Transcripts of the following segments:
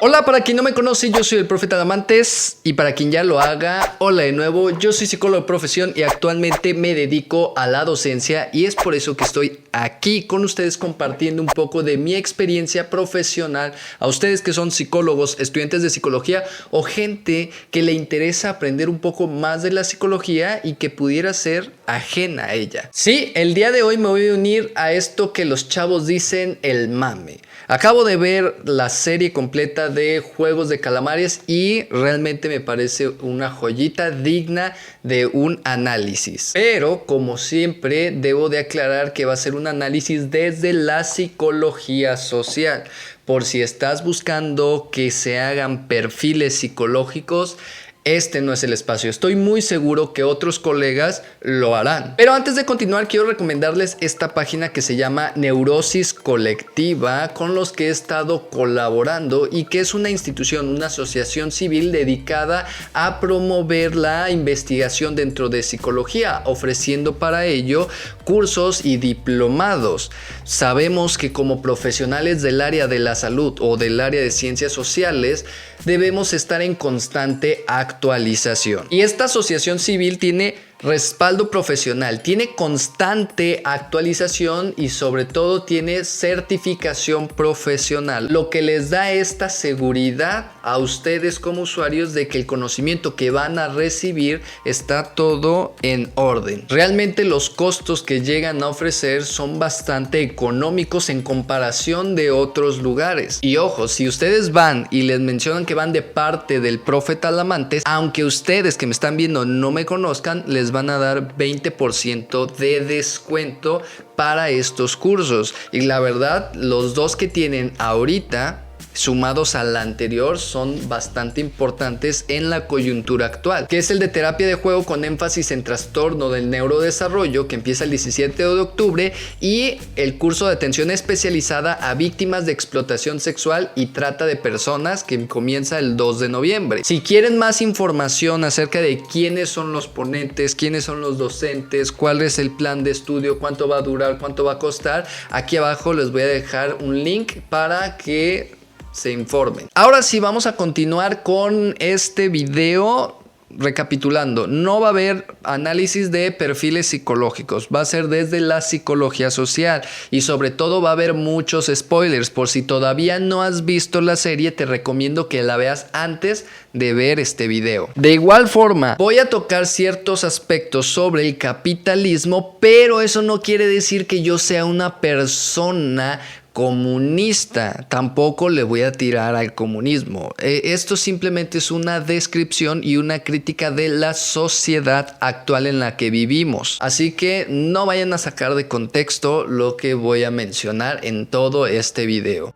Hola, para quien no me conoce, yo soy el Profe Talamantes, y para quien ya lo haga, hola de nuevo. Yo soy psicólogo de profesión y actualmente me dedico a la docencia, y es por eso que estoy aquí con ustedes compartiendo un poco de mi experiencia profesional a ustedes que son psicólogos, estudiantes de psicología o gente que le interesa aprender un poco más de la psicología y que pudiera ser ajena a ella. Sí, el día de hoy me voy a unir a esto que los chavos dicen el mame. Acabo de ver la serie completa de Juegos de Calamares y realmente me parece una joyita digna de un análisis. Pero como siempre debo de aclarar que va a ser un análisis desde la psicología social. Por si estás buscando que se hagan perfiles psicológicos, este no es el espacio. Estoy muy seguro que otros colegas lo harán. Pero antes de continuar, quiero recomendarles esta página que se llama Neurosis Colectiva, con los que he estado colaborando y que es una institución, una asociación civil dedicada a promover la investigación dentro de psicología, ofreciendo para ello cursos y diplomados. Sabemos que como profesionales del área de la salud o del área de ciencias sociales, debemos estar en constante actualización. Y esta asociación civil tiene respaldo profesional, tiene constante actualización y sobre todo tiene certificación profesional, lo que les da esta seguridad a ustedes como usuarios de que el conocimiento que van a recibir está todo en orden. Realmente los costos que llegan a ofrecer son bastante económicos en comparación de otros lugares. Y ojo, si ustedes van y les mencionan que van de parte del Profe Talamantes, aunque ustedes que me están viendo no me conozcan, les van a dar 20% de descuento para estos cursos. Y la verdad, los dos que tienen ahorita, sumados al anterior, son bastante importantes en la coyuntura actual, que es el de terapia de juego con énfasis en trastorno del neurodesarrollo, que empieza el 17 de octubre, y el curso de atención especializada a víctimas de explotación sexual y trata de personas, que comienza el 2 de noviembre. Si quieren más información acerca de quiénes son los ponentes, quiénes son los docentes, cuál es el plan de estudio, cuánto va a durar, cuánto va a costar, aquí abajo les voy a dejar un link para que se informen. Ahora sí, vamos a continuar con este video. Recapitulando, no va a haber análisis de perfiles psicológicos, va a ser desde la psicología social y sobre todo va a haber muchos spoilers. Por si todavía no has visto la serie, te recomiendo que la veas antes de ver este video. De igual forma, voy a tocar ciertos aspectos sobre el capitalismo, pero eso no quiere decir que yo sea una persona comunista. Tampoco le voy a tirar al comunismo. Esto simplemente es una descripción y una crítica de la sociedad actual en la que vivimos. Así que no vayan a sacar de contexto lo que voy a mencionar en todo este video.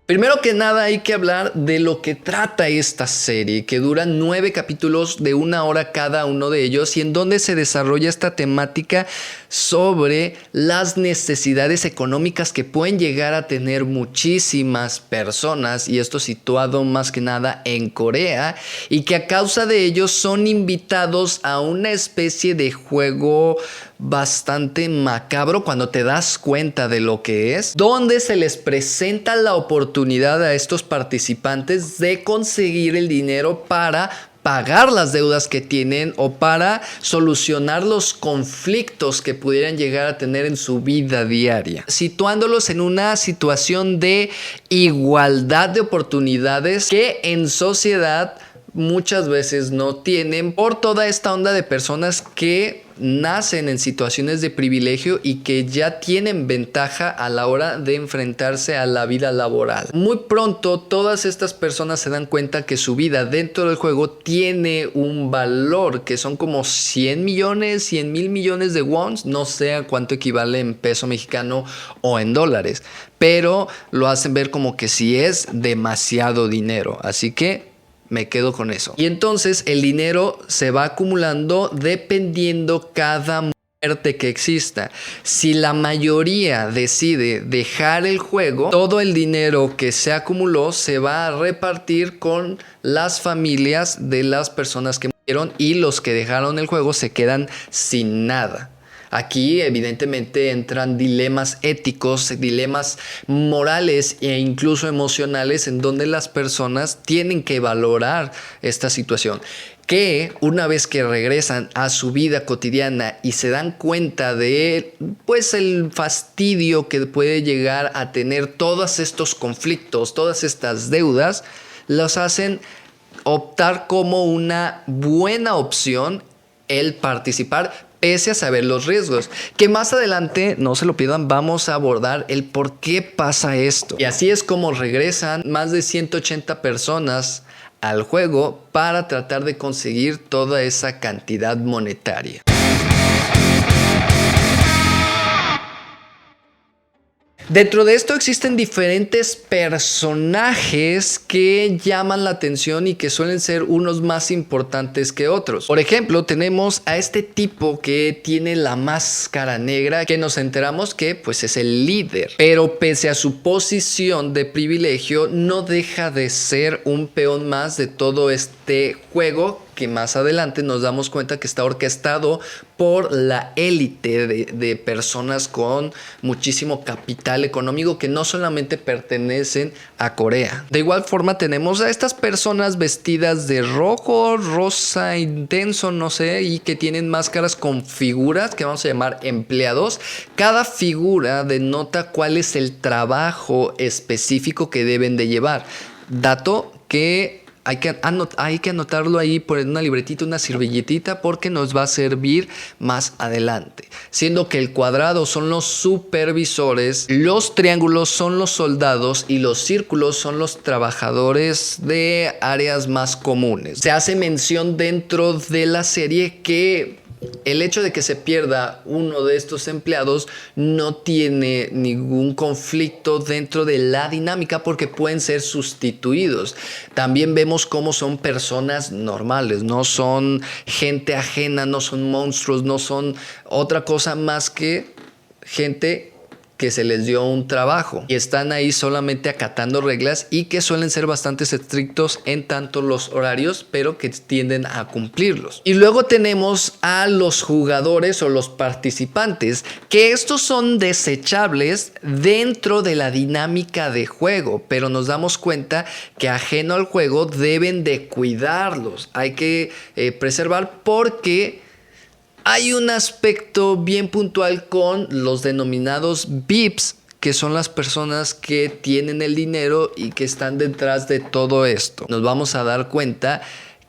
Primero que nada hay que hablar de lo que trata esta serie, que dura 9 capítulos de 1 hora cada uno de ellos, y en donde se desarrolla esta temática sobre las necesidades económicas que pueden llegar a tener muchísimas personas, y esto situado más que nada en Corea, y que a causa de ello son invitados a una especie de juego bastante macabro cuando te das cuenta de lo que es, donde se les presenta la oportunidad a estos participantes de conseguir el dinero para pagar las deudas que tienen o para solucionar los conflictos que pudieran llegar a tener en su vida diaria, situándolos en una situación de igualdad de oportunidades que en sociedad muchas veces no tienen, por toda esta onda de personas que nacen en situaciones de privilegio y que ya tienen ventaja a la hora de enfrentarse a la vida laboral. Muy pronto todas estas personas se dan cuenta que su vida dentro del juego tiene un valor que son como 100 millones, 100 mil millones de wons, no sé a cuánto equivale en peso mexicano o en dólares, pero lo hacen ver como que sí es demasiado dinero, así que me quedo con eso. Y entonces el dinero se va acumulando dependiendo cada muerte que exista. Si la mayoría decide dejar el juego, todo el dinero que se acumuló se va a repartir con las familias de las personas que murieron, y los que dejaron el juego se quedan sin nada. Aquí evidentemente entran dilemas éticos, dilemas morales e incluso emocionales en donde las personas tienen que valorar esta situación. Que una vez que regresan a su vida cotidiana y se dan cuenta de pues el fastidio que puede llegar a tener todos estos conflictos, todas estas deudas, los hacen optar como una buena opción el participar pese a saber los riesgos, que más adelante, no se lo pidan, vamos a abordar el por qué pasa esto. Y así es como regresan más de 180 personas al juego para tratar de conseguir toda esa cantidad monetaria. Dentro de esto existen diferentes personajes que llaman la atención y que suelen ser unos más importantes que otros. Por ejemplo, tenemos a este tipo que tiene la máscara negra, que nos enteramos que pues es el líder, pero pese a su posición de privilegio no deja de ser un peón más de todo este juego, que más adelante nos damos cuenta que está orquestado por la élite de personas con muchísimo capital económico que no solamente pertenecen a Corea. De igual forma tenemos a estas personas vestidas de rojo, rosa intenso, no sé, y que tienen máscaras con figuras que vamos a llamar empleados. Cada figura denota cuál es el trabajo específico que deben de llevar. Dato que hay que anotarlo ahí por una libretita, una servilletita, porque nos va a servir más adelante. Siendo que el cuadrado son los supervisores, los triángulos son los soldados y los círculos son los trabajadores de áreas más comunes. Se hace mención dentro de la serie que el hecho de que se pierda uno de estos empleados no tiene ningún conflicto dentro de la dinámica porque pueden ser sustituidos. También vemos cómo son personas normales, no son gente ajena, no son monstruos, no son otra cosa más que gente que se les dio un trabajo y están ahí solamente acatando reglas y que suelen ser bastante estrictos en tanto los horarios, pero que tienden a cumplirlos. Y luego tenemos a los jugadores o los participantes, que estos son desechables dentro de la dinámica de juego, pero nos damos cuenta que ajeno al juego deben de cuidarlos. Hay que preservar porque hay un aspecto bien puntual con los denominados VIPs, que son las personas que tienen el dinero y que están detrás de todo esto. Nos vamos a dar cuenta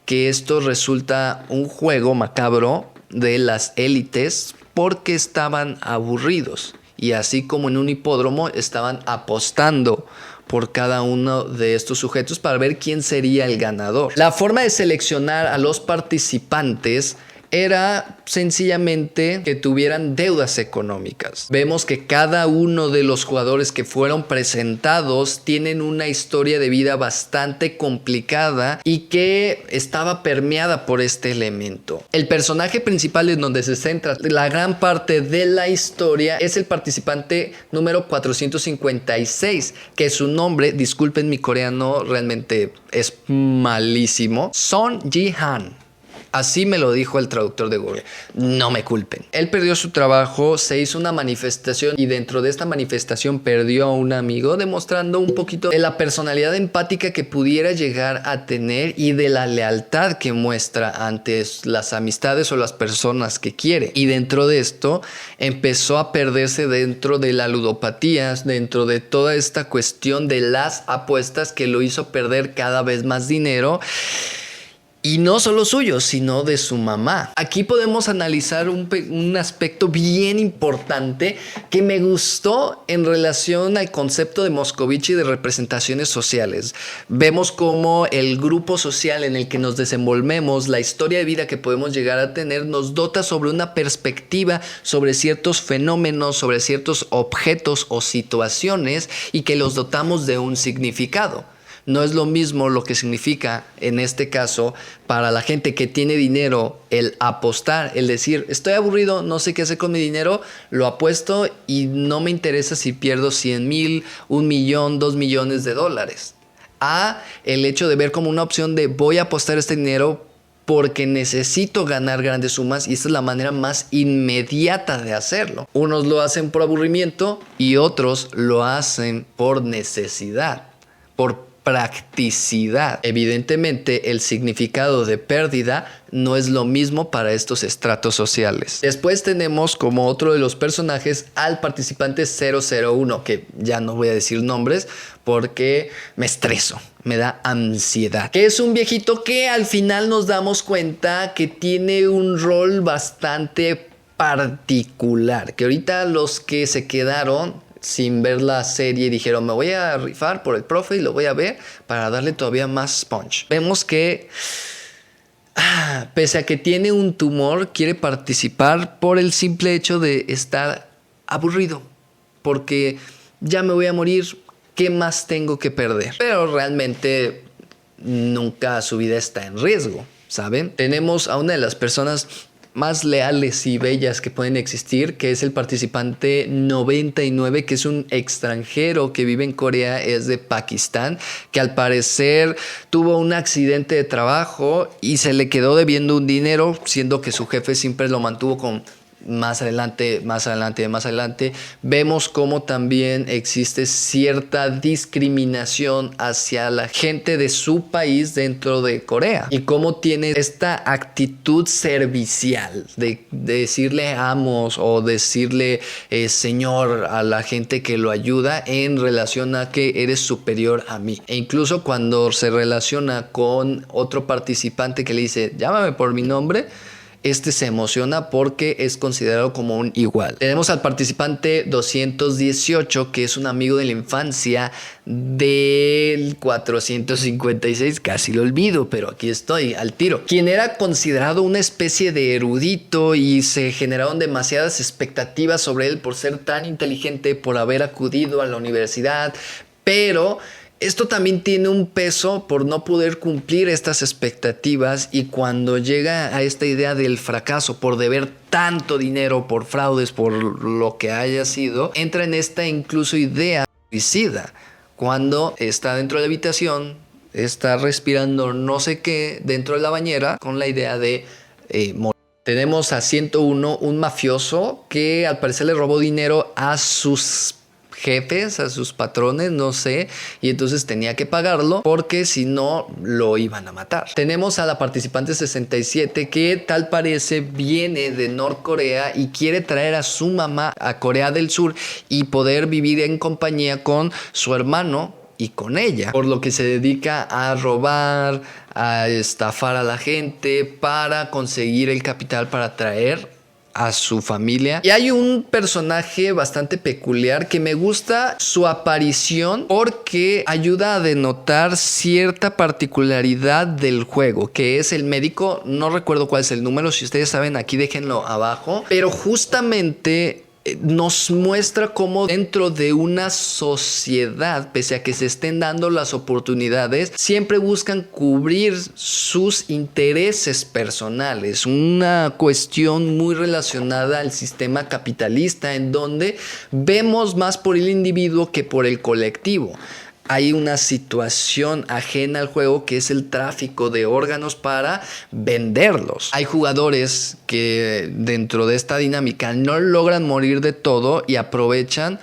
que esto resulta un juego macabro de las élites porque estaban aburridos y así como en un hipódromo estaban apostando por cada uno de estos sujetos para ver quién sería el ganador. La forma de seleccionar a los participantes era sencillamente que tuvieran deudas económicas. Vemos que cada uno de los jugadores que fueron presentados tienen una historia de vida bastante complicada y que estaba permeada por este elemento. El personaje principal en donde se centra la gran parte de la historia es el participante número 456, que su nombre, disculpen mi coreano, realmente es malísimo, Son Ji-han. Así me lo dijo el traductor de Google. No me culpen. Él perdió su trabajo, se hizo una manifestación y dentro de esta manifestación perdió a un amigo, demostrando un poquito de la personalidad empática que pudiera llegar a tener y de la lealtad que muestra ante las amistades o las personas que quiere. Y dentro de esto empezó a perderse dentro de la ludopatía, dentro de toda esta cuestión de las apuestas que lo hizo perder cada vez más dinero. Y no solo suyo, sino de su mamá. Aquí podemos analizar un aspecto bien importante que me gustó en relación al concepto de Moscovici de representaciones sociales. Vemos cómo el grupo social en el que nos desenvolvemos, la historia de vida que podemos llegar a tener, nos dota sobre una perspectiva sobre ciertos fenómenos, sobre ciertos objetos o situaciones y que los dotamos de un significado. No es lo mismo lo que significa, en este caso, para la gente que tiene dinero, el apostar, el decir, estoy aburrido, no sé qué hacer con mi dinero, lo apuesto y no me interesa si pierdo 100,000, 1,000,000, 2,000,000 de dólares. A el hecho de ver como una opción de voy a apostar este dinero porque necesito ganar grandes sumas y esta es la manera más inmediata de hacerlo. Unos lo hacen por aburrimiento y otros lo hacen por necesidad, por practicidad. Evidentemente, el significado de pérdida no es lo mismo para estos estratos sociales. Después tenemos como otro de los personajes al participante 001, que ya no voy a decir nombres porque me estreso, me da ansiedad. Que es un viejito que al final nos damos cuenta que tiene un rol bastante particular, que ahorita los que se quedaron sin ver la serie dijeron, me voy a rifar por el profe y lo voy a ver para darle todavía más punch. Vemos que pese a que tiene un tumor, quiere participar por el simple hecho de estar aburrido, porque ya me voy a morir, ¿qué más tengo que perder? Pero realmente nunca su vida está en riesgo, ¿saben? Tenemos a una de las personas más leales y bellas que pueden existir, que es el participante 99, que es un extranjero que vive en Corea, es de Pakistán, que al parecer tuvo un accidente de trabajo y se le quedó debiendo un dinero, siendo que su jefe siempre lo mantuvo con más adelante. Vemos cómo también existe cierta discriminación hacia la gente de su país dentro de Corea y cómo tiene esta actitud servicial de decirle amos o decirle señor a la gente que lo ayuda en relación a que eres superior a mí. E incluso cuando se relaciona con otro participante que le dice llámame por mi nombre, este se emociona porque es considerado como un igual. Tenemos al participante 218, que es un amigo de la infancia del 456, casi lo olvido, pero aquí estoy al tiro, quien era considerado una especie de erudito y se generaron demasiadas expectativas sobre él por ser tan inteligente, por haber acudido a la universidad, pero esto también tiene un peso por no poder cumplir estas expectativas y cuando llega a esta idea del fracaso por deber tanto dinero, por fraudes, por lo que haya sido, entra en esta incluso idea suicida. Cuando está dentro de la habitación, está respirando no sé qué dentro de la bañera con la idea de morir. Tenemos a 101, un mafioso que al parecer le robó dinero a sus jefes, a sus patrones, no sé, y entonces tenía que pagarlo porque si no lo iban a matar. Tenemos a la participante 67 que tal parece viene de Norcorea y quiere traer a su mamá a Corea del Sur y poder vivir en compañía con su hermano y con ella, por lo que se dedica a robar, a estafar a la gente para conseguir el capital para traer a su familia. Y hay un personaje bastante peculiar que me gusta su aparición porque ayuda a denotar cierta particularidad del juego, que es el médico. No recuerdo cuál es el número, si ustedes saben aquí déjenlo abajo, pero justamente nos muestra cómo dentro de una sociedad, pese a que se estén dando las oportunidades, siempre buscan cubrir sus intereses personales. Una cuestión muy relacionada al sistema capitalista en donde vemos más por el individuo que por el colectivo. Hay una situación ajena al juego que es el tráfico de órganos para venderlos. Hay jugadores que dentro de esta dinámica no logran morir de todo y aprovechan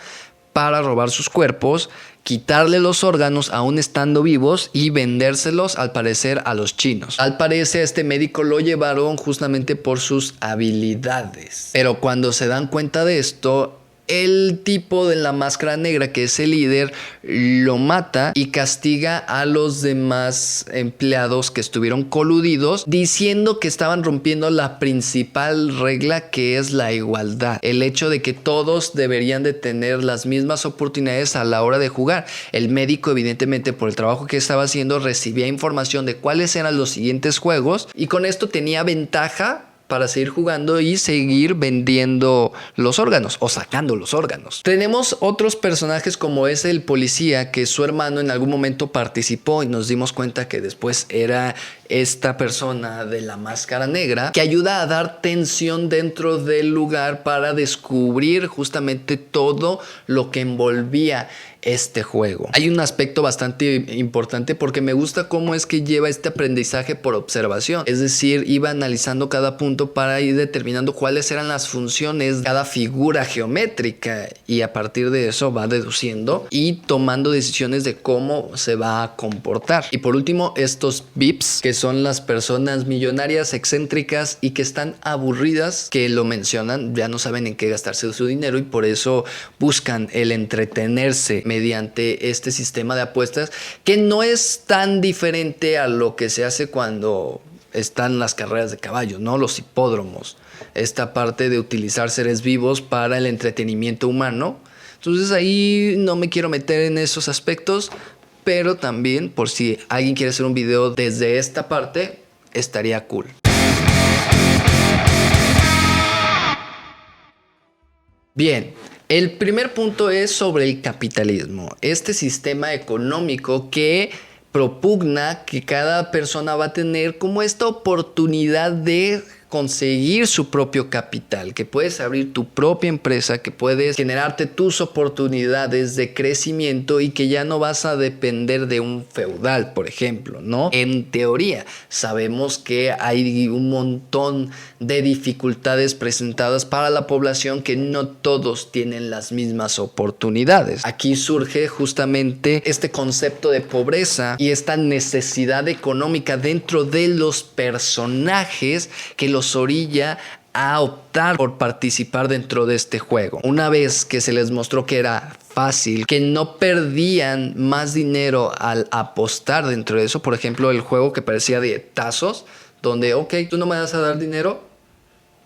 para robar sus cuerpos, quitarle los órganos aún estando vivos y vendérselos al parecer a los chinos. Al parecer a este médico lo llevaron justamente por sus habilidades. Pero cuando se dan cuenta de esto, el tipo de la máscara negra, que es el líder, lo mata y castiga a los demás empleados que estuvieron coludidos, diciendo que estaban rompiendo la principal regla, que es la igualdad. El hecho de que todos deberían de tener las mismas oportunidades a la hora de jugar. El médico, evidentemente, por el trabajo que estaba haciendo, recibía información de cuáles eran los siguientes juegos y con esto tenía ventaja para seguir jugando y seguir vendiendo los órganos o sacando los órganos. Tenemos otros personajes como es el policía, que su hermano en algún momento participó y nos dimos cuenta que después era esta persona de la máscara negra que ayuda a dar tensión dentro del lugar para descubrir justamente todo lo que envolvía este juego. Hay un aspecto bastante importante porque me gusta cómo es que lleva este aprendizaje por observación, es decir, iba analizando cada punto para ir determinando cuáles eran las funciones de cada figura geométrica y a partir de eso va deduciendo y tomando decisiones de cómo se va a comportar. Y por último, estos VIPs, que son las personas millonarias excéntricas y que están aburridas, que lo mencionan, ya no saben en qué gastarse su dinero y por eso buscan el entretenerse mediante este sistema de apuestas, que no es tan diferente a lo que se hace cuando están las carreras de caballos, ¿no? Los hipódromos. Esta parte de utilizar seres vivos para el entretenimiento humano. Entonces ahí no me quiero meter en esos aspectos, pero también por si alguien quiere hacer un video desde esta parte, estaría cool. Bien. El primer punto es sobre el capitalismo, este sistema económico que propugna que cada persona va a tener como esta oportunidad de conseguir su propio capital, que puedes abrir tu propia empresa, que puedes generarte tus oportunidades de crecimiento y que ya no vas a depender de un feudal, por ejemplo, ¿no? En teoría, sabemos que hay un montón de dificultades presentadas para la población que no todos tienen las mismas oportunidades. Aquí surge justamente este concepto de pobreza y esta necesidad económica dentro de los personajes que los orilla a optar por participar dentro de este juego. Una vez que se les mostró que era fácil, que no perdían más dinero al apostar dentro de eso, por ejemplo, el juego que parecía de tazos, donde, ok, tú no me vas a dar dinero,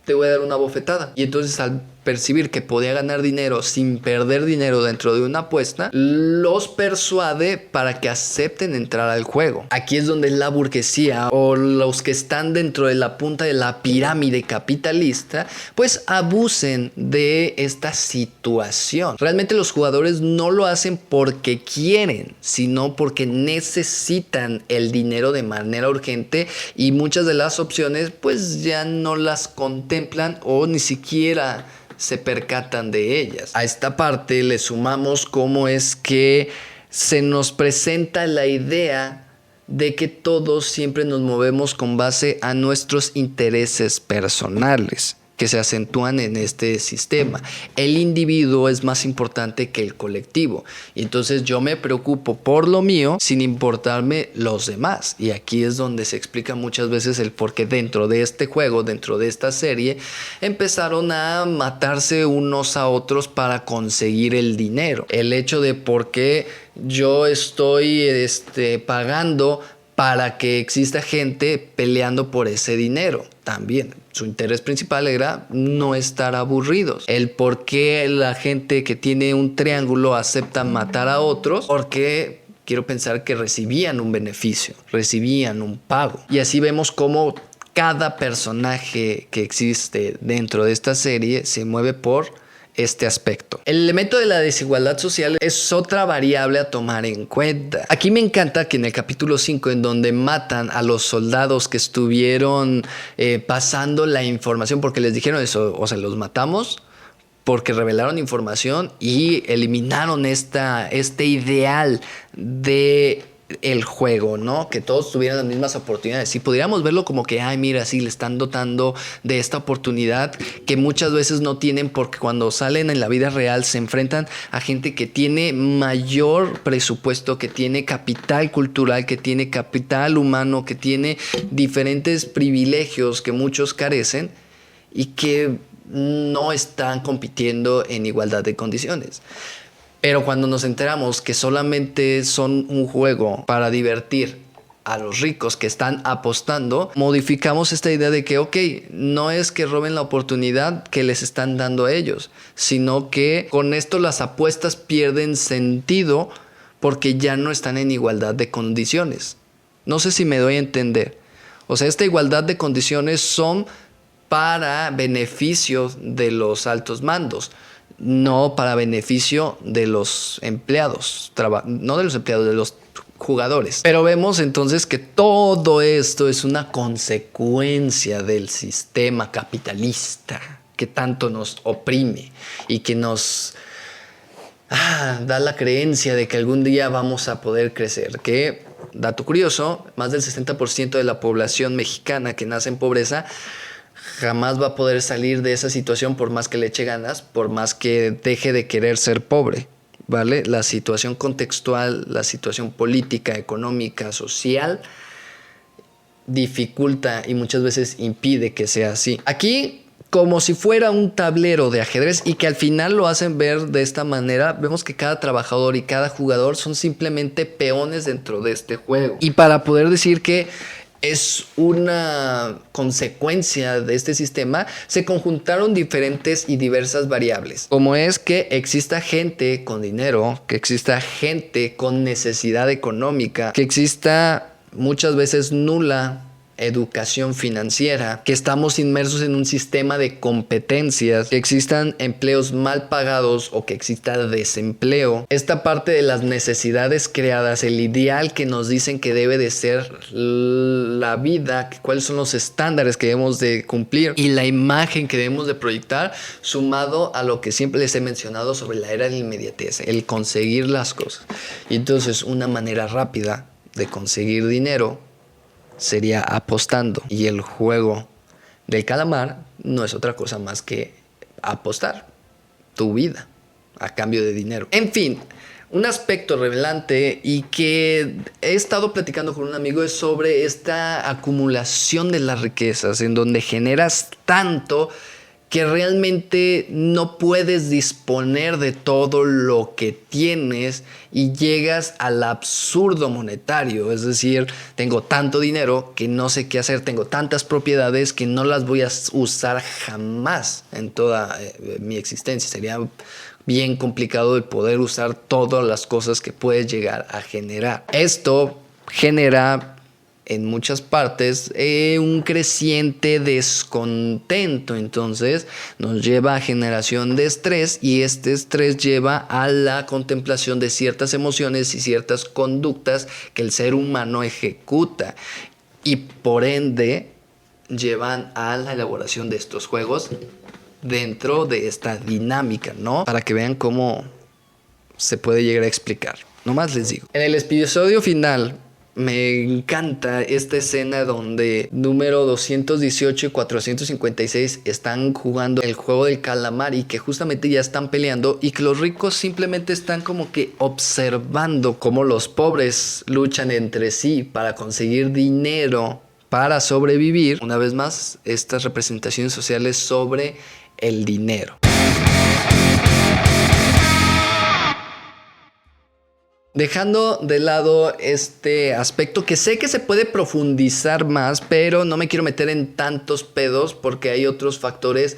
te voy a dar una bofetada. Y entonces al percibir que podía ganar dinero sin perder dinero dentro de una apuesta, los persuade para que acepten entrar al juego. Aquí es donde la burguesía o los que están dentro de la punta de la pirámide capitalista pues abusen de esta situación. Realmente los jugadores no lo hacen porque quieren, sino porque necesitan el dinero de manera urgente y muchas de las opciones pues ya no las contemplan o ni siquiera se percatan de ellas. A esta parte le sumamos cómo es que se nos presenta la idea de que todos siempre nos movemos con base a nuestros intereses personales que se acentúan en este sistema. El individuo es más importante que el colectivo y entonces yo me preocupo por lo mío sin importarme los demás, y aquí es donde se explica muchas veces el por qué dentro de este juego, dentro de esta serie, empezaron a matarse unos a otros para conseguir el dinero. El hecho de por qué yo estoy pagando para que exista gente peleando por ese dinero. También su interés principal era no estar aburridos. El por qué la gente que tiene un triángulo acepta matar a otros, porque quiero pensar que recibían un beneficio, recibían un pago. Y así vemos cómo cada personaje que existe dentro de esta serie se mueve por este aspecto. El elemento de la desigualdad social es otra variable a tomar en cuenta. Aquí me encanta que en el capítulo 5, en donde matan a los soldados que estuvieron pasando la información, porque les dijeron eso, o sea, los matamos porque revelaron información y eliminaron este ideal de el juego, ¿no? Que todos tuvieran las mismas oportunidades. Si pudiéramos verlo como que, ay, mira, sí, le están dotando de esta oportunidad que muchas veces no tienen, porque cuando salen en la vida real se enfrentan a gente que tiene mayor presupuesto, que tiene capital cultural, que tiene capital humano, que tiene diferentes privilegios que muchos carecen y que no están compitiendo en igualdad de condiciones. Pero cuando nos enteramos que solamente son un juego para divertir a los ricos que están apostando, modificamos esta idea de que, ok, no es que roben la oportunidad que les están dando a ellos, sino que con esto las apuestas pierden sentido porque ya no están en igualdad de condiciones. No sé si me doy a entender. O sea, esta igualdad de condiciones son para beneficio de los altos mandos. no para beneficio de los empleados, no de los empleados, de los jugadores. Pero vemos entonces que todo esto es una consecuencia del sistema capitalista que tanto nos oprime y que nos da la creencia de que algún día vamos a poder crecer. Que, dato curioso, más del 60% de la población mexicana que nace en pobreza jamás va a poder salir de esa situación por más que le eche ganas, por más que deje de querer ser pobre, ¿vale? La situación contextual, la situación política, económica, social, dificulta y muchas veces impide que sea así. Aquí, como si fuera un tablero de ajedrez y que al final lo hacen ver de esta manera, vemos que cada trabajador y cada jugador son simplemente peones dentro de este juego. Y para poder decir que es una consecuencia de este sistema, se conjuntaron diferentes y diversas variables, como es que exista gente con dinero, que exista gente con necesidad económica, que exista muchas veces nula educación financiera, que estamos inmersos en un sistema de competencias, que existan empleos mal pagados o que exista desempleo. Esta parte de las necesidades creadas, el ideal que nos dicen que debe de ser la vida, cuáles son los estándares que debemos de cumplir y la imagen que debemos de proyectar, sumado a lo que siempre les he mencionado sobre la era de la inmediatez, el conseguir las cosas. Y entonces una manera rápida de conseguir dinero sería apostando, y el juego del calamar no es otra cosa más que apostar tu vida a cambio de dinero. En fin, un aspecto revelante y que he estado platicando con un amigo es sobre esta acumulación de las riquezas, en donde generas tanto que realmente no puedes disponer de todo lo que tienes y llegas al absurdo monetario. Es decir, tengo tanto dinero que no sé qué hacer, tengo tantas propiedades que no las voy a usar jamás en toda mi existencia. Sería bien complicado el poder usar todas las cosas que puedes llegar a generar. Esto genera en muchas partes un creciente descontento, entonces nos lleva a generación de estrés y este estrés lleva a la contemplación de ciertas emociones y ciertas conductas que el ser humano ejecuta y por ende llevan a la elaboración de estos juegos dentro de esta dinámica, ¿no? Para que vean cómo se puede llegar a explicar. Nomás les digo. En el episodio final me encanta esta escena donde número 218 y 456 están jugando el juego del calamar y que justamente ya están peleando y que los ricos simplemente están como que observando cómo los pobres luchan entre sí para conseguir dinero para sobrevivir. Una vez más, estas representaciones sociales sobre el dinero. Dejando de lado este aspecto que sé que se puede profundizar más, pero no me quiero meter en tantos pedos porque hay otros factores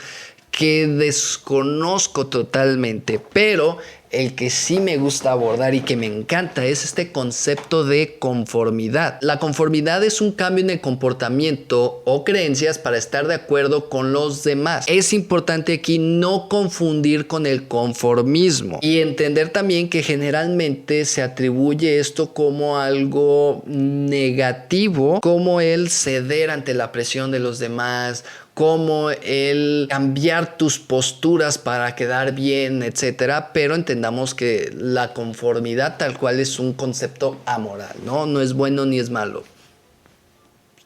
que desconozco totalmente, pero el que sí me gusta abordar y que me encanta es este concepto de conformidad. La conformidad es un cambio en el comportamiento o creencias para estar de acuerdo con los demás. Es importante aquí no confundir con el conformismo y entender también que generalmente se atribuye esto como algo negativo, como el ceder ante la presión de los demás, como el cambiar tus posturas para quedar bien, etcétera, pero entendamos que la conformidad tal cual es un concepto amoral, ¿no? No es bueno ni es malo.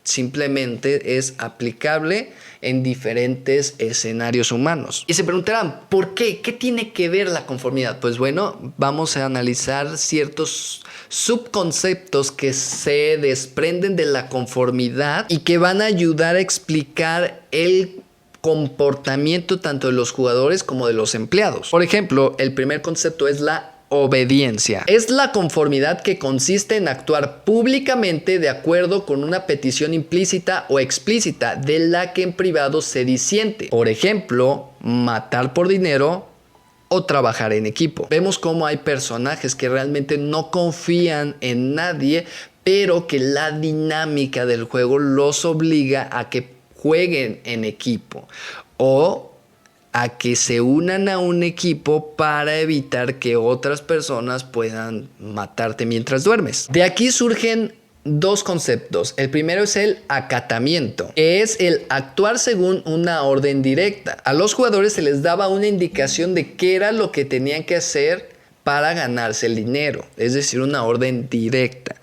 Simplemente es aplicable en diferentes escenarios humanos. Y se preguntarán, ¿por qué? ¿Qué tiene que ver la conformidad? Pues bueno, vamos a analizar ciertos subconceptos que se desprenden de la conformidad y que van a ayudar a explicar el comportamiento tanto de los jugadores como de los empleados. Por ejemplo, el primer concepto es la obediencia. Es la conformidad que consiste en actuar públicamente de acuerdo con una petición implícita o explícita de la que en privado se disiente. Por ejemplo, matar por dinero o trabajar en equipo. Vemos cómo hay personajes que realmente no confían en nadie, pero que la dinámica del juego los obliga a que jueguen en equipo. O a que se unan a un equipo para evitar que otras personas puedan matarte mientras duermes. De aquí surgen dos conceptos. El primero es el acatamiento, que es el actuar según una orden directa. A los jugadores se les daba una indicación de qué era lo que tenían que hacer para ganarse el dinero, es decir, una orden directa.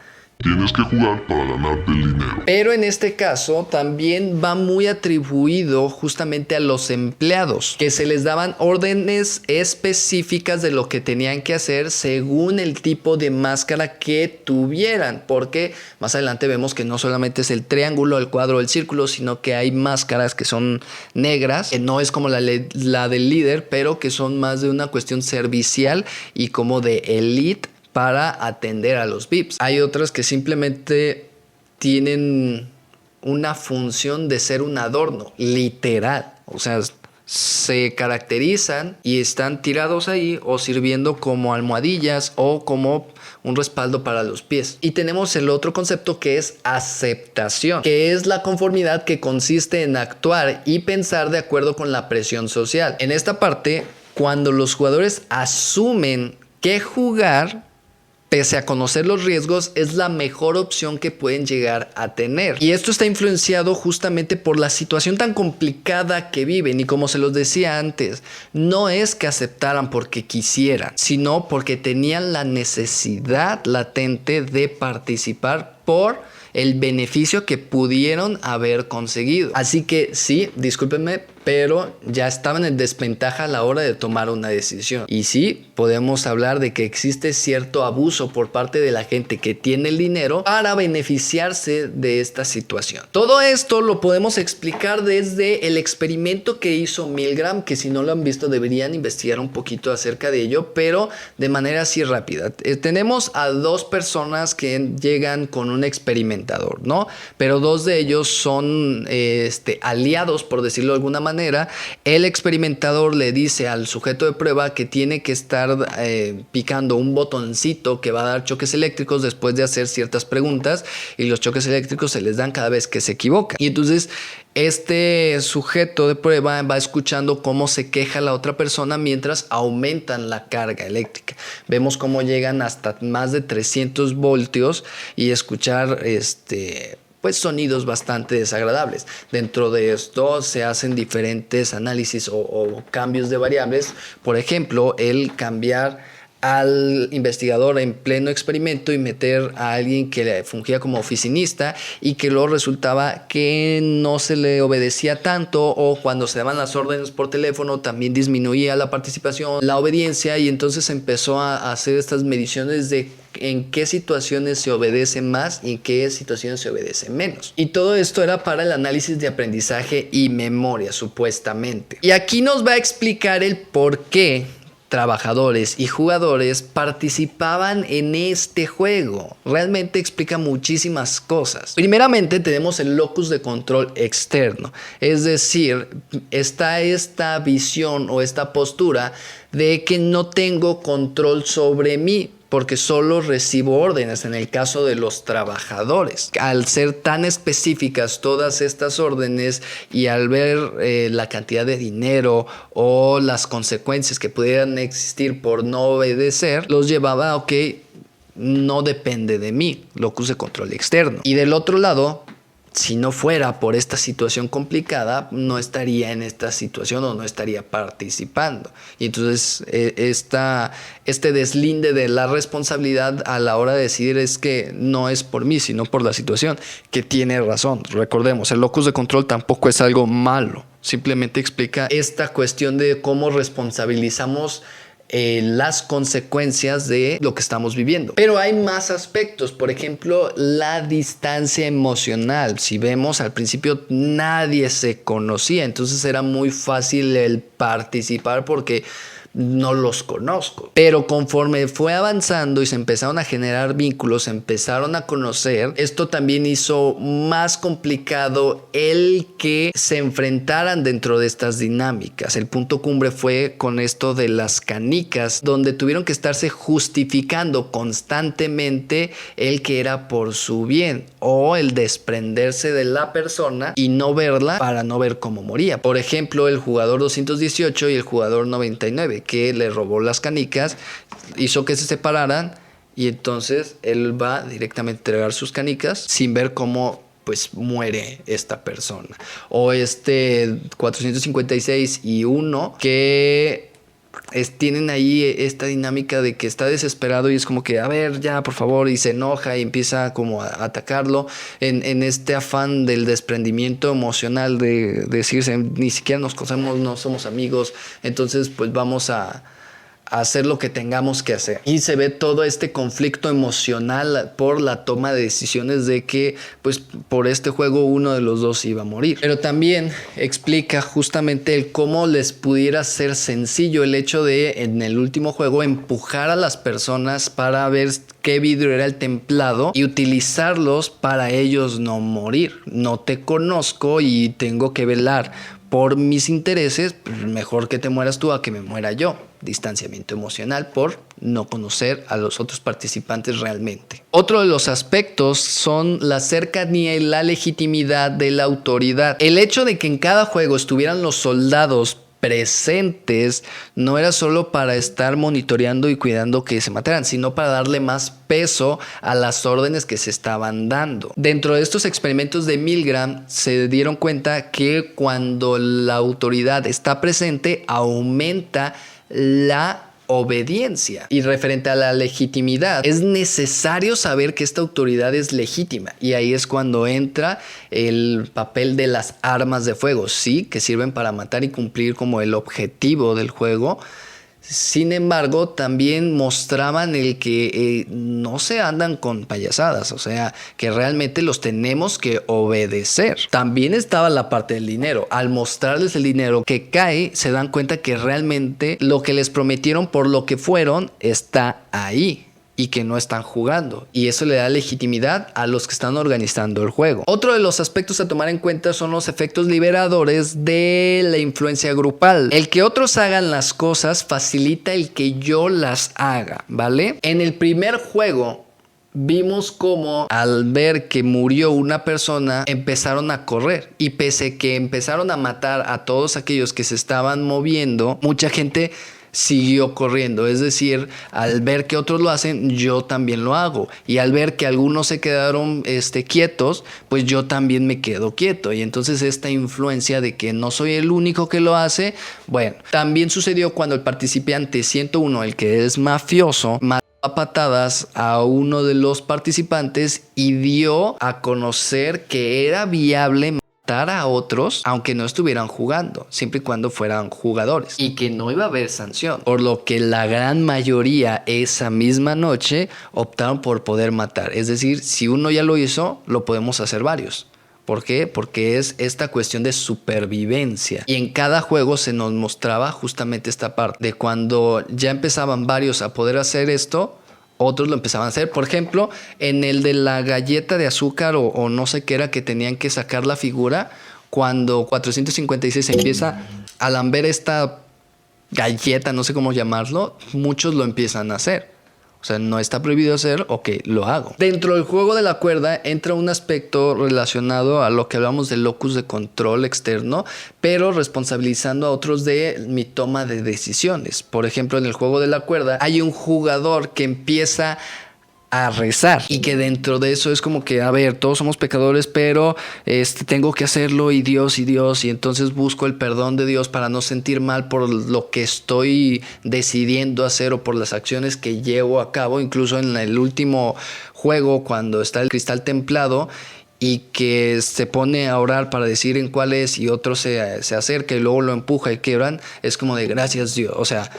Tienes que jugar para ganarte el dinero. Pero en este caso también va muy atribuido justamente a los empleados, que se les daban órdenes específicas de lo que tenían que hacer según el tipo de máscara que tuvieran, porque más adelante vemos que no solamente es el triángulo, el cuadro, el círculo, sino que hay máscaras que son negras, que no es como la del líder, pero que son más de una cuestión servicial y como de elite para atender a los VIPs. Hay otras que simplemente tienen una función de ser un adorno, literal. O sea, se caracterizan y están tirados ahí o sirviendo como almohadillas o como un respaldo para los pies. Y tenemos el otro concepto que es aceptación, que es la conformidad que consiste en actuar y pensar de acuerdo con la presión social. En esta parte, cuando los jugadores asumen que jugar, pese a conocer los riesgos, es la mejor opción que pueden llegar a tener. Y esto está influenciado justamente por la situación tan complicada que viven. Y como se los decía antes, no es que aceptaran porque quisieran, sino porque tenían la necesidad latente de participar por el beneficio que pudieron haber conseguido. Así que sí, discúlpenme, pero ya estaban en desventaja a la hora de tomar una decisión. Y sí, podemos hablar de que existe cierto abuso por parte de la gente que tiene el dinero para beneficiarse de esta situación. Todo esto lo podemos explicar desde el experimento que hizo Milgram, que si no lo han visto deberían investigar un poquito acerca de ello, pero de manera así rápida. Tenemos a dos personas que llegan con un experimentador, ¿no? Pero dos de ellos son aliados, por decirlo de alguna manera. El experimentador le dice al sujeto de prueba que tiene que estar picando un botoncito que va a dar choques eléctricos después de hacer ciertas preguntas, y los choques eléctricos se les dan cada vez que se equivoca. Y entonces este sujeto de prueba va escuchando cómo se queja la otra persona mientras aumentan la carga eléctrica. Vemos cómo llegan hasta más de 300 voltios y escuchar pues sonidos bastante desagradables. Dentro de esto se hacen diferentes análisis o cambios de variables. Por ejemplo, el cambiar al investigador en pleno experimento y meter a alguien que fungía como oficinista y que luego resultaba que no se le obedecía tanto, o cuando se daban las órdenes por teléfono también disminuía la participación, la obediencia, y entonces empezó a hacer estas mediciones de en qué situaciones se obedece más y en qué situaciones se obedece menos. Y todo esto era para el análisis de aprendizaje y memoria, supuestamente. Y aquí nos va a explicar el por qué trabajadores y jugadores participaban en este juego. Realmente explica muchísimas cosas. Primeramente tenemos el locus de control externo, es decir, está esta visión o esta postura de que no tengo control sobre mí, porque solo recibo órdenes en el caso de los trabajadores. Al ser tan específicas todas estas órdenes y al ver la cantidad de dinero o las consecuencias que pudieran existir por no obedecer, los llevaba a, ok, no depende de mí, locus de control externo. Y del otro lado, si no fuera por esta situación complicada, no estaría en esta situación o no estaría participando. Y entonces este deslinde de la responsabilidad a la hora de decidir es que no es por mí, sino por la situación, que tiene razón. Recordemos, el locus de control tampoco es algo malo. Simplemente explica esta cuestión de cómo responsabilizamos las consecuencias de lo que estamos viviendo. Pero hay más aspectos, por ejemplo, la distancia emocional. Si vemos, al principio nadie se conocía, entonces era muy fácil el participar porque no los conozco. Pero conforme fue avanzando y se empezaron a generar vínculos, se empezaron a conocer, esto también hizo más complicado el que se enfrentaran dentro de estas dinámicas. El punto cumbre fue con esto de las canicas, donde tuvieron que estarse justificando constantemente el que era por su bien o el desprenderse de la persona y no verla para no ver cómo moría. Por ejemplo, el jugador 218 y el jugador 99, que le robó las canicas, hizo que se separaran y entonces él va directamente a entregar sus canicas sin ver cómo pues muere esta persona. O 456 y 1 que tienen ahí esta dinámica de que está desesperado y es como que a ver ya por favor, y se enoja y empieza como a atacarlo en este afán del desprendimiento emocional de decirse ni siquiera nos conocemos, no somos amigos, entonces pues vamos a hacer lo que tengamos que hacer. Y se ve todo este conflicto emocional por la toma de decisiones de que pues por este juego uno de los dos iba a morir. Pero también explica justamente el cómo les pudiera ser sencillo el hecho de en el último juego empujar a las personas para ver qué vidrio era el templado y utilizarlos para ellos no morir. No te conozco y tengo que velar por mis intereses, pues mejor que te mueras tú a que me muera yo. Distanciamiento emocional por no conocer a los otros participantes realmente. Otro de los aspectos son la cercanía y la legitimidad de la autoridad. El hecho de que en cada juego estuvieran los soldados presentes no era solo para estar monitoreando y cuidando que se mataran, sino para darle más peso a las órdenes que se estaban dando. Dentro de estos experimentos de Milgram se dieron cuenta que cuando la autoridad está presente aumenta la obediencia. Y referente a la legitimidad, es necesario saber que esta autoridad es legítima, y ahí es cuando entra el papel de las armas de fuego, sí, que sirven para matar y cumplir como el objetivo del juego. Sin embargo, también mostraban el que no se andan con payasadas, o sea, que realmente los tenemos que obedecer. También estaba la parte del dinero. Al mostrarles el dinero que cae, se dan cuenta que realmente lo que les prometieron por lo que fueron está ahí y que no están jugando, y eso le da legitimidad a los que están organizando el juego. Otro de los aspectos a tomar en cuenta son los efectos liberadores de la influencia grupal. El que otros hagan las cosas facilita el que yo las haga, ¿vale? En el primer juego vimos cómo al ver que murió una persona empezaron a correr, y pese que empezaron a matar a todos aquellos que se estaban moviendo, mucha gente siguió corriendo. Es decir, al ver que otros lo hacen, yo también lo hago, y al ver que algunos se quedaron quietos, pues yo también me quedo quieto, y entonces esta influencia de que no soy el único que lo hace. Bueno, también sucedió cuando el participante 101, el que es mafioso, mató a patadas a uno de los participantes y dio a conocer que era viable a otros aunque no estuvieran jugando, siempre y cuando fueran jugadores, y que no iba a haber sanción, por lo que la gran mayoría esa misma noche optaron por poder matar. Es decir, si uno ya lo hizo, lo podemos hacer varios. ¿Por qué? Porque es esta cuestión de supervivencia, y en cada juego se nos mostraba justamente esta parte de cuando ya empezaban varios a poder hacer esto, otros lo empezaban a hacer. Por ejemplo, en el de la galleta de azúcar o no sé qué era, que tenían que sacar la figura, cuando 456 empieza a lamber esta galleta, no sé cómo llamarlo, muchos lo empiezan a hacer. O sea, no está prohibido hacer, ok, lo hago. Dentro del juego de la cuerda entra un aspecto relacionado a lo que hablamos del locus de control externo, pero responsabilizando a otros de mi toma de decisiones. Por ejemplo, en el juego de la cuerda hay un jugador que empieza a rezar, y que dentro de eso es como que, a ver, todos somos pecadores, pero tengo que hacerlo, y Dios, y entonces busco el perdón de Dios para no sentir mal por lo que estoy decidiendo hacer o por las acciones que llevo a cabo. Incluso en el último juego, cuando está el cristal templado y que se pone a orar para decir en cuál es, y otro se acerca y luego lo empuja y quebran, es como de gracias Dios, o sea,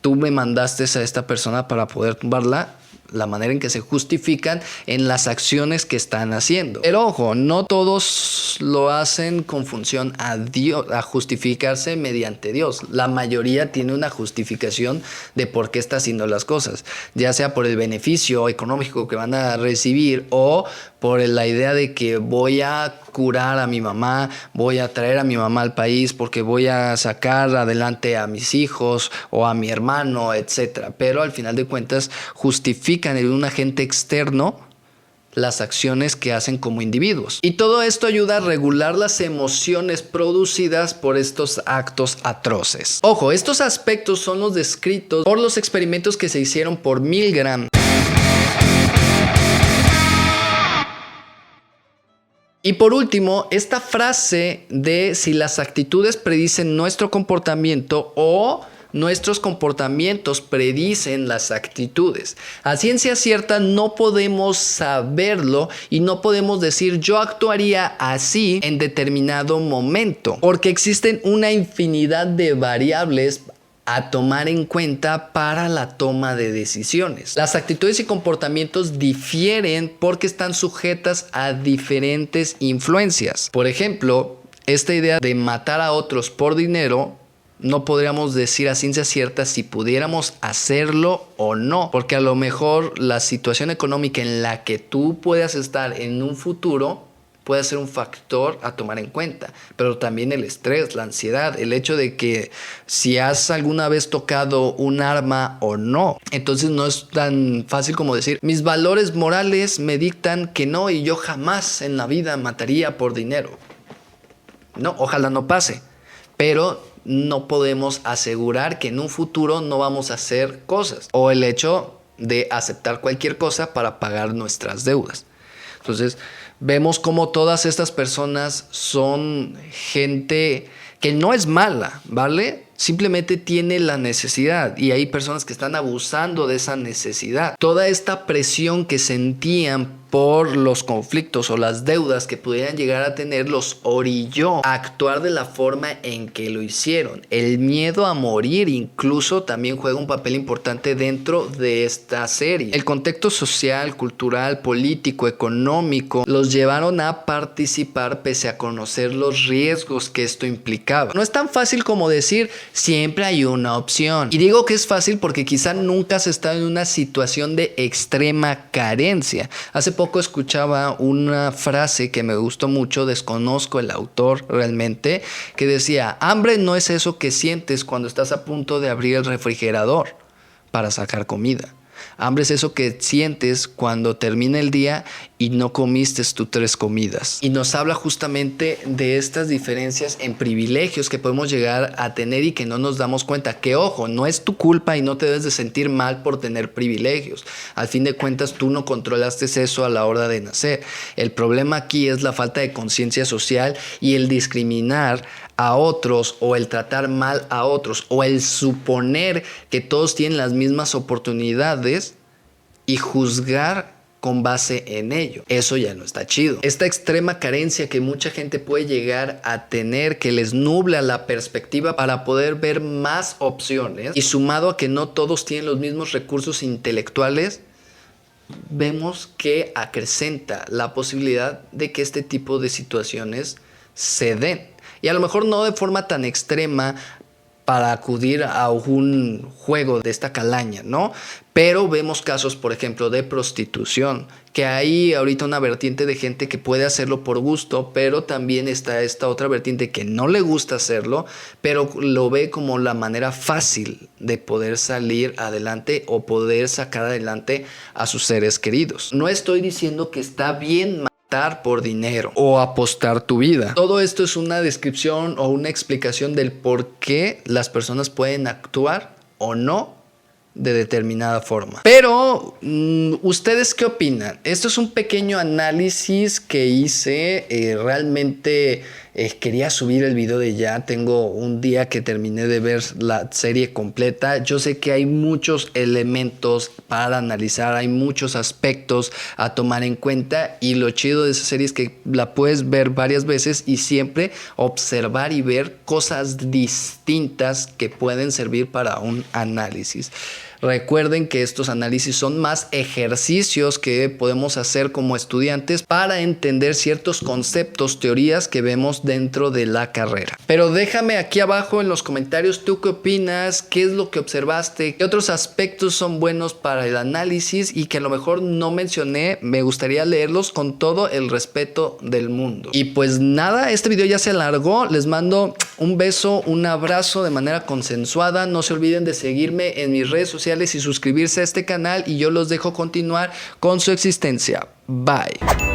tú me mandaste a esta persona para poder tumbarla, la manera en que se justifican en las acciones que están haciendo. Pero ojo, no todos lo hacen con función a Dios, a justificarse mediante Dios. La mayoría tiene una justificación de por qué está haciendo las cosas, ya sea por el beneficio económico que van a recibir o por la idea de que voy a curar a mi mamá, voy a traer a mi mamá al país porque voy a sacar adelante a mis hijos o a mi hermano, etc. Pero al final de cuentas justifican en un agente externo las acciones que hacen como individuos. Y todo esto ayuda a regular las emociones producidas por estos actos atroces. Ojo, estos aspectos son los descritos por los experimentos que se hicieron por Milgram. Y por último, esta frase de si las actitudes predicen nuestro comportamiento o nuestros comportamientos predicen las actitudes. A ciencia cierta no podemos saberlo y no podemos decir yo actuaría así en determinado momento, porque existen una infinidad de variables a tomar en cuenta para la toma de decisiones. Las actitudes y comportamientos difieren porque están sujetas a diferentes influencias. Por ejemplo, esta idea de matar a otros por dinero no podríamos decir a ciencia cierta si pudiéramos hacerlo o no, porque a lo mejor la situación económica en la que tú puedas estar en un futuro puede ser un factor a tomar en cuenta, pero también el estrés, la ansiedad, el hecho de que si has alguna vez tocado un arma o no. Entonces no es tan fácil como decir mis valores morales me dictan que no y yo jamás en la vida mataría por dinero. No, ojalá no pase, pero no podemos asegurar que en un futuro no vamos a hacer cosas, o el hecho de aceptar cualquier cosa para pagar nuestras deudas. Entonces vemos cómo todas estas personas son gente que no es mala, ¿vale? Simplemente tiene la necesidad y hay personas que están abusando de esa necesidad. Toda esta presión que sentían por los conflictos o las deudas que pudieran llegar a tener los orilló a actuar de la forma en que lo hicieron. El miedo a morir incluso también juega un papel importante dentro de esta serie. El contexto social, cultural, político, económico los llevaron a participar pese a conocer los riesgos que esto implicaba. No es tan fácil como decir siempre hay una opción. Y digo que es fácil porque quizá nunca has estado en una situación de extrema carencia. Hace poco escuchaba una frase que me gustó mucho, desconozco el autor realmente, que decía, hambre no es eso que sientes cuando estás a punto de abrir el refrigerador para sacar comida. Hambre es eso que sientes cuando termina el día y no comiste tus 3 comidas. Y nos habla justamente de estas diferencias en privilegios que podemos llegar a tener y que no nos damos cuenta. Que ojo, no es tu culpa y no te debes de sentir mal por tener privilegios. Al fin de cuentas, tú no controlaste eso a la hora de nacer. El problema aquí es la falta de conciencia social y el discriminar a otros o el tratar mal a otros o el suponer que todos tienen las mismas oportunidades y juzgar con base en ello. Eso ya no está chido. Esta extrema carencia que mucha gente puede llegar a tener, que les nubla la perspectiva para poder ver más opciones, y sumado a que no todos tienen los mismos recursos intelectuales, vemos que acrecenta la posibilidad de que este tipo de situaciones se den. Y a lo mejor no de forma tan extrema para acudir a un juego de esta calaña, ¿no? Pero vemos casos, por ejemplo, de prostitución, que hay ahorita una vertiente de gente que puede hacerlo por gusto, pero también está esta otra vertiente que no le gusta hacerlo, pero lo ve como la manera fácil de poder salir adelante o poder sacar adelante a sus seres queridos. No estoy diciendo que está bien por dinero o apostar tu vida. Todo esto es una descripción o una explicación del por qué las personas pueden actuar o no de determinada forma. Pero, ¿ustedes qué opinan? Esto es un pequeño análisis que hice. Realmente quería subir el video de ya. Tengo un día que terminé de ver la serie completa. Yo sé que hay muchos elementos para analizar, hay muchos aspectos a tomar en cuenta, y lo chido de esa serie es que la puedes ver varias veces y siempre observar y ver cosas distintas que pueden servir para un análisis. Recuerden que estos análisis son más ejercicios que podemos hacer como estudiantes para entender ciertos conceptos, teorías que vemos dentro de la carrera. Pero déjame aquí abajo en los comentarios tú qué opinas, qué es lo que observaste, qué otros aspectos son buenos para el análisis y que a lo mejor no mencioné. Me gustaría leerlos con todo el respeto del mundo. Y pues nada, este video ya se alargó. Les mando un beso, un abrazo de manera consensuada. No se olviden de seguirme en mis redes sociales y suscribirse a este canal, y yo los dejo continuar con su existencia. Bye.